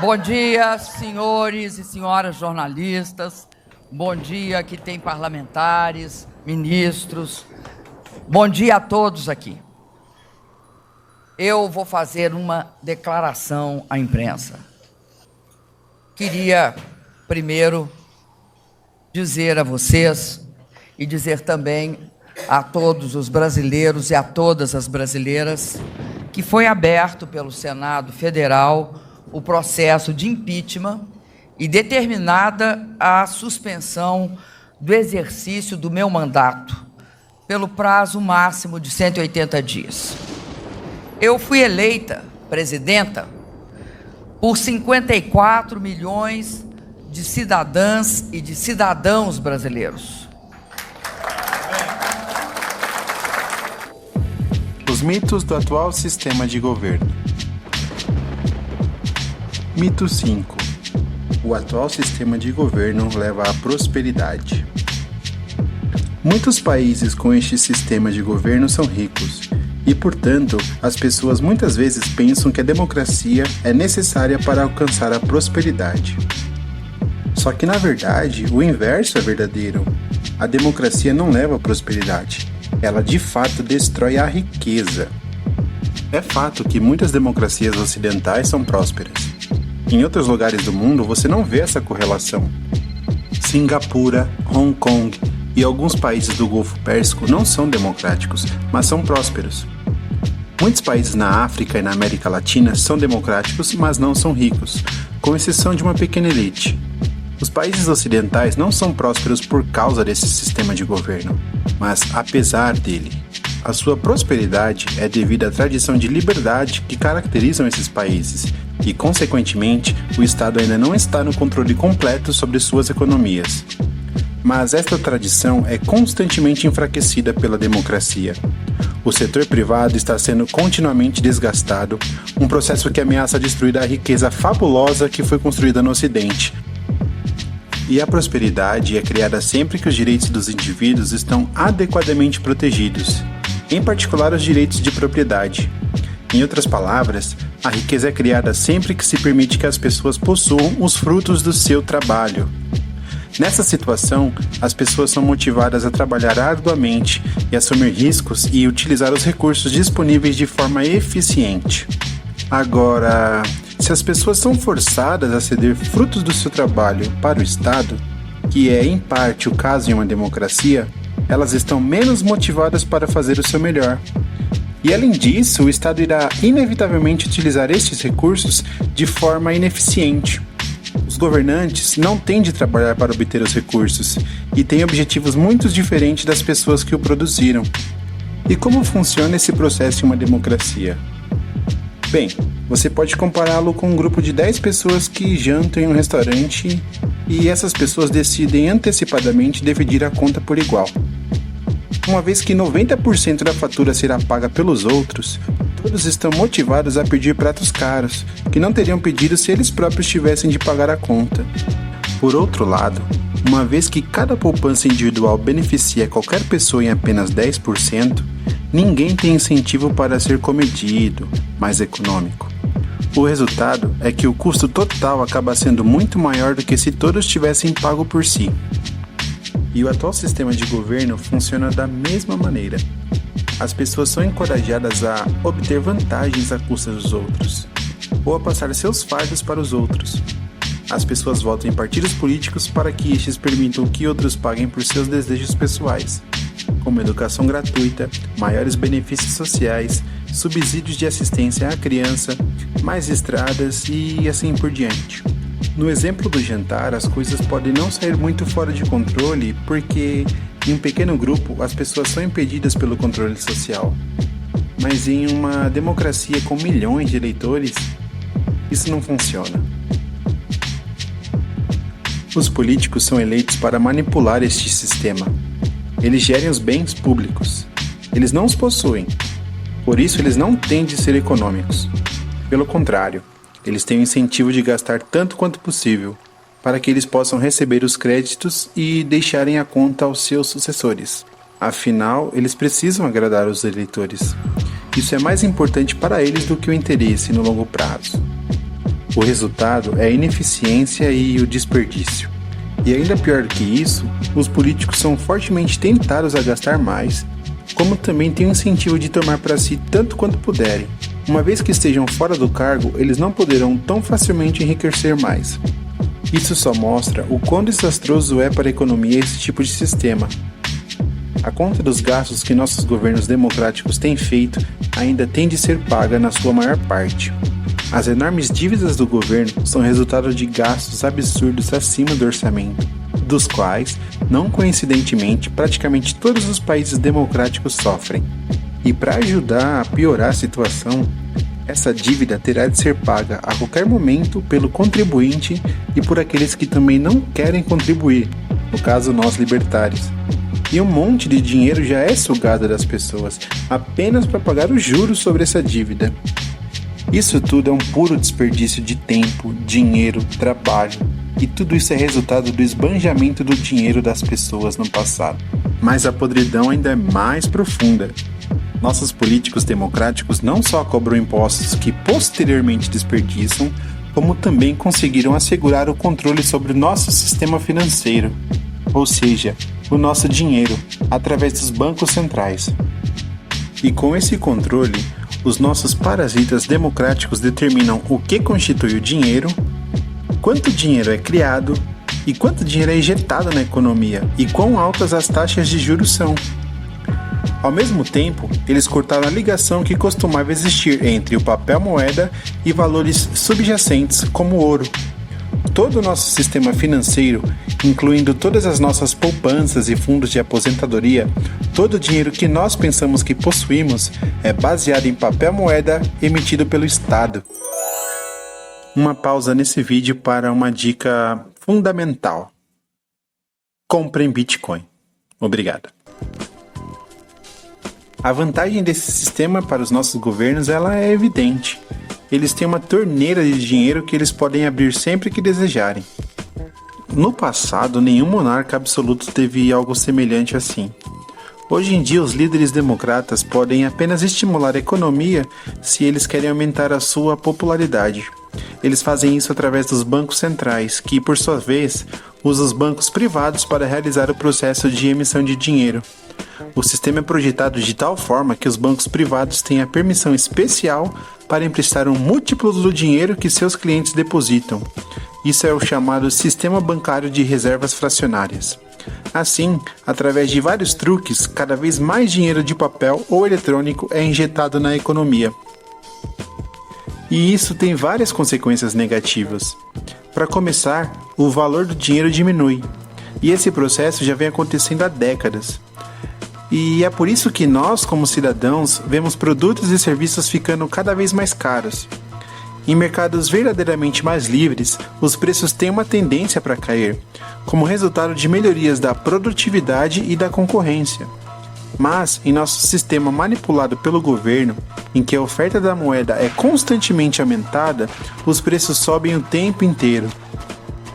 Bom dia, senhores e senhoras jornalistas. Bom dia, que tem parlamentares, ministros. Bom dia a todos aqui. Eu vou fazer uma declaração à imprensa. Queria, primeiro, dizer a vocês e dizer também a todos os brasileiros e a todas as brasileiras que foi aberto pelo Senado Federal o processo de impeachment e determinada a suspensão do exercício do meu mandato pelo prazo máximo de 180 dias. Eu fui eleita presidenta por 54 milhões de cidadãs e de cidadãos brasileiros. Os mitos do atual sistema de governo. Mito 5. O atual sistema de governo leva à prosperidade. Muitos países com este sistema de governo são ricos e, portanto, as pessoas muitas vezes pensam que a democracia é necessária para alcançar a prosperidade. Só que, na verdade, o inverso é verdadeiro. A democracia não leva à prosperidade. Ela, de fato, destrói a riqueza. É fato que muitas democracias ocidentais são prósperas. Em outros lugares do mundo, você não vê essa correlação. Singapura, Hong Kong e alguns países do Golfo Pérsico não são democráticos, mas são prósperos. Muitos países na África e na América Latina são democráticos, mas não são ricos, com exceção de uma pequena elite. Os países ocidentais não são prósperos por causa desse sistema de governo, mas apesar dele. A sua prosperidade é devido à tradição de liberdade que caracterizam esses países e, consequentemente, o Estado ainda não está no controle completo sobre suas economias. Mas esta tradição é constantemente enfraquecida pela democracia. O setor privado está sendo continuamente desgastado, um processo que ameaça destruir a riqueza fabulosa que foi construída no Ocidente. E a prosperidade é criada sempre que os direitos dos indivíduos estão adequadamente protegidos, em particular os direitos de propriedade. Em outras palavras, a riqueza é criada sempre que se permite que as pessoas possuam os frutos do seu trabalho. Nessa situação, as pessoas são motivadas a trabalhar arduamente e assumir riscos e utilizar os recursos disponíveis de forma eficiente. Agora, se as pessoas são forçadas a ceder frutos do seu trabalho para o Estado, que é em parte o caso em uma democracia, elas estão menos motivadas para fazer o seu melhor. E além disso, o Estado irá inevitavelmente utilizar estes recursos de forma ineficiente. Os governantes não têm de trabalhar para obter os recursos e têm objetivos muito diferentes das pessoas que o produziram. E como funciona esse processo em uma democracia? Bem, você pode compará-lo com um grupo de 10 pessoas que jantam em um restaurante e essas pessoas decidem antecipadamente dividir a conta por igual. Uma vez que 90% da fatura será paga pelos outros, todos estão motivados a pedir pratos caros, que não teriam pedido se eles próprios tivessem de pagar a conta. Por outro lado, uma vez que cada poupança individual beneficia qualquer pessoa em apenas 10%, ninguém tem incentivo para ser comedido, mais econômico. O resultado é que o custo total acaba sendo muito maior do que se todos tivessem pago por si. E o atual sistema de governo funciona da mesma maneira. As pessoas são encorajadas a obter vantagens à custa dos outros, ou a passar seus fardos para os outros. As pessoas votam em partidos políticos para que estes permitam que outros paguem por seus desejos pessoais, como educação gratuita, maiores benefícios sociais, subsídios de assistência à criança, mais estradas e assim por diante. No exemplo do jantar, as coisas podem não sair muito fora de controle porque, em um pequeno grupo, as pessoas são impedidas pelo controle social. Mas em uma democracia com milhões de eleitores, isso não funciona. Os políticos são eleitos para manipular este sistema. Eles gerem os bens públicos. Eles não os possuem. Por isso, eles não têm de ser econômicos. Pelo contrário, eles têm o incentivo de gastar tanto quanto possível, para que eles possam receber os créditos e deixarem a conta aos seus sucessores. Afinal, eles precisam agradar os eleitores. Isso é mais importante para eles do que o interesse no longo prazo. O resultado é a ineficiência e o desperdício. E ainda pior do que isso, os políticos são fortemente tentados a gastar mais, como também têm o incentivo de tomar para si tanto quanto puderem. Uma vez que estejam fora do cargo, eles não poderão tão facilmente enriquecer mais. Isso só mostra o quão desastroso é para a economia esse tipo de sistema. A conta dos gastos que nossos governos democráticos têm feito ainda tem de ser paga na sua maior parte. As enormes dívidas do governo são resultado de gastos absurdos acima do orçamento, dos quais, não coincidentemente, praticamente todos os países democráticos sofrem. E para ajudar a piorar a situação, essa dívida terá de ser paga a qualquer momento pelo contribuinte e por aqueles que também não querem contribuir, no caso nós libertários. E um monte de dinheiro já é sugado das pessoas, apenas para pagar os juros sobre essa dívida. Isso tudo é um puro desperdício de tempo, dinheiro, trabalho, e tudo isso é resultado do esbanjamento do dinheiro das pessoas no passado. Mas a podridão ainda é mais profunda. Nossos políticos democráticos não só cobram impostos que posteriormente desperdiçam, como também conseguiram assegurar o controle sobre o nosso sistema financeiro, ou seja, o nosso dinheiro, através dos bancos centrais. E com esse controle, os nossos parasitas democráticos determinam o que constitui o dinheiro, quanto dinheiro é criado e quanto dinheiro é injetado na economia e quão altas as taxas de juros são. Ao mesmo tempo, eles cortaram a ligação que costumava existir entre o papel moeda e valores subjacentes como o ouro. Todo o nosso sistema financeiro, incluindo todas as nossas poupanças e fundos de aposentadoria, todo o dinheiro que nós pensamos que possuímos é baseado em papel moeda emitido pelo Estado. Uma pausa nesse vídeo para uma dica fundamental. Comprem Bitcoin. Obrigado. A vantagem desse sistema para os nossos governos ela é evidente. Eles têm uma torneira de dinheiro que eles podem abrir sempre que desejarem. No passado, nenhum monarca absoluto teve algo semelhante assim. Hoje em dia, os líderes democratas podem apenas estimular a economia se eles querem aumentar a sua popularidade. Eles fazem isso através dos bancos centrais, que, por sua vez, usam os bancos privados para realizar o processo de emissão de dinheiro. O sistema é projetado de tal forma que os bancos privados têm a permissão especial para emprestar um múltiplo do dinheiro que seus clientes depositam. Isso é o chamado Sistema Bancário de Reservas Fracionárias. Assim, através de vários truques, cada vez mais dinheiro de papel ou eletrônico é injetado na economia. E isso tem várias consequências negativas. Para começar, o valor do dinheiro diminui. E esse processo já vem acontecendo há décadas. E é por isso que nós, como cidadãos, vemos produtos e serviços ficando cada vez mais caros. Em mercados verdadeiramente mais livres, os preços têm uma tendência para cair, como resultado de melhorias da produtividade e da concorrência. Mas, em nosso sistema manipulado pelo governo, em que a oferta da moeda é constantemente aumentada, os preços sobem o tempo inteiro.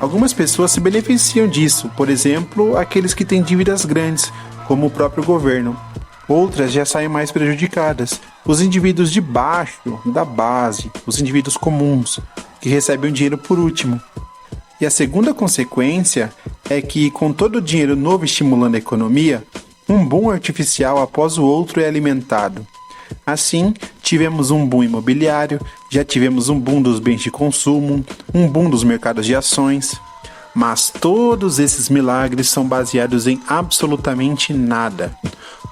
Algumas pessoas se beneficiam disso, por exemplo, aqueles que têm dívidas grandes, como o próprio governo. Outras já saem mais prejudicadas, os indivíduos de baixo, da base, os indivíduos comuns, que recebem o dinheiro por último. E a segunda consequência é que, com todo o dinheiro novo estimulando a economia, um boom artificial após o outro é alimentado. Assim, tivemos um boom imobiliário, já tivemos um boom dos bens de consumo, um boom dos mercados de ações. Mas todos esses milagres são baseados em absolutamente nada.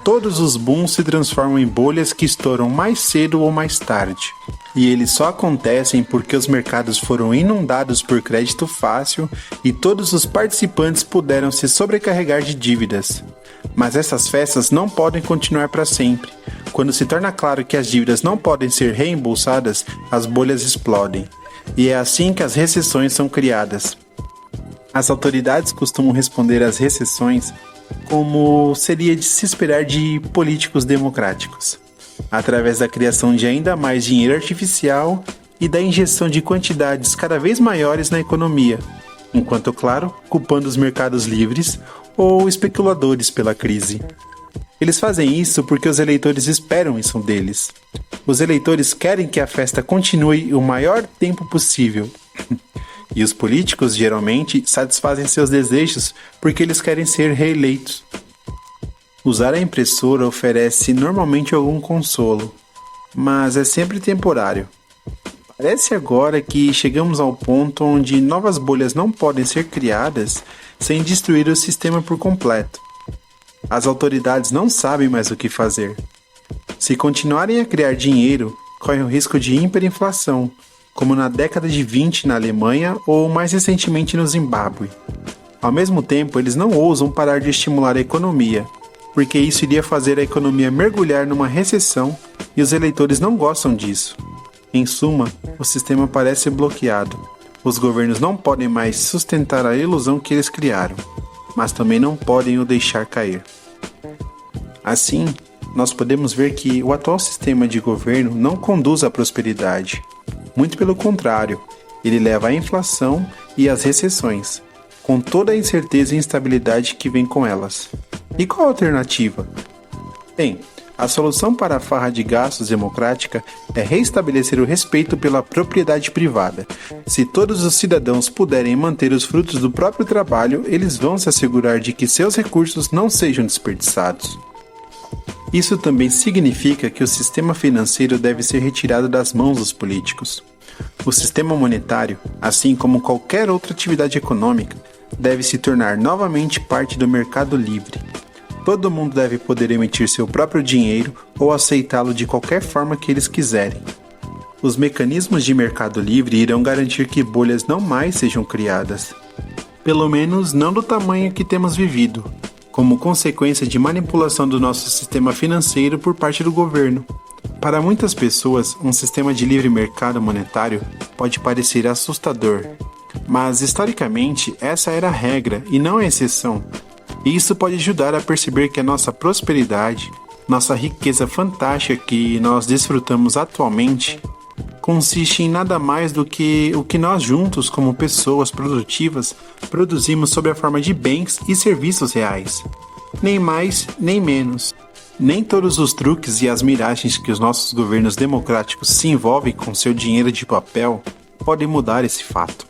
Todos os booms se transformam em bolhas que estouram mais cedo ou mais tarde. E eles só acontecem porque os mercados foram inundados por crédito fácil e todos os participantes puderam se sobrecarregar de dívidas. Mas essas festas não podem continuar para sempre. Quando se torna claro que as dívidas não podem ser reembolsadas, as bolhas explodem. E é assim que as recessões são criadas. As autoridades costumam responder às recessões como seria de se esperar de políticos democráticos, através da criação de ainda mais dinheiro artificial e da injeção de quantidades cada vez maiores na economia, enquanto, claro, culpando os mercados livres ou especuladores pela crise. Eles fazem isso porque os eleitores esperam isso deles. Os eleitores querem que a festa continue o maior tempo possível. E os políticos, geralmente, satisfazem seus desejos porque eles querem ser reeleitos. Usar a impressora oferece normalmente algum consolo, mas é sempre temporário. Parece agora que chegamos ao ponto onde novas bolhas não podem ser criadas sem destruir o sistema por completo. As autoridades não sabem mais o que fazer. Se continuarem a criar dinheiro, correm o risco de hiperinflação, como na década de 20 na Alemanha ou mais recentemente no Zimbábue. Ao mesmo tempo, eles não ousam parar de estimular a economia, porque isso iria fazer a economia mergulhar numa recessão e os eleitores não gostam disso. Em suma, o sistema parece bloqueado. Os governos não podem mais sustentar a ilusão que eles criaram, mas também não podem o deixar cair. Assim, nós podemos ver que o atual sistema de governo não conduz à prosperidade. Muito pelo contrário, ele leva à inflação e às recessões, com toda a incerteza e instabilidade que vem com elas. E qual a alternativa? Bem, a solução para a farra de gastos democrática é reestabelecer o respeito pela propriedade privada. Se todos os cidadãos puderem manter os frutos do próprio trabalho, eles vão se assegurar de que seus recursos não sejam desperdiçados. Isso também significa que o sistema financeiro deve ser retirado das mãos dos políticos. O sistema monetário, assim como qualquer outra atividade econômica, deve se tornar novamente parte do mercado livre. Todo mundo deve poder emitir seu próprio dinheiro ou aceitá-lo de qualquer forma que eles quiserem. Os mecanismos de mercado livre irão garantir que bolhas não mais sejam criadas. Pelo menos não do tamanho que temos vivido, como consequência de manipulação do nosso sistema financeiro por parte do governo. Para muitas pessoas, um sistema de livre mercado monetário pode parecer assustador, mas historicamente essa era a regra e não a exceção. E isso pode ajudar a perceber que a nossa prosperidade, nossa riqueza fantástica que nós desfrutamos atualmente, consiste em nada mais do que o que nós juntos, como pessoas produtivas, produzimos sob a forma de bens e serviços reais. Nem mais, nem menos. Nem todos os truques e as miragens que os nossos governos democráticos se envolvem com seu dinheiro de papel podem mudar esse fato.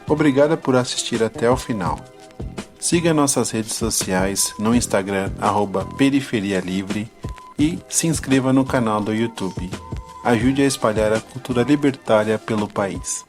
Obrigado por assistir até o final. Siga nossas redes sociais no Instagram @periferialivre e se inscreva no canal do YouTube. Ajude a espalhar a cultura libertária pelo país.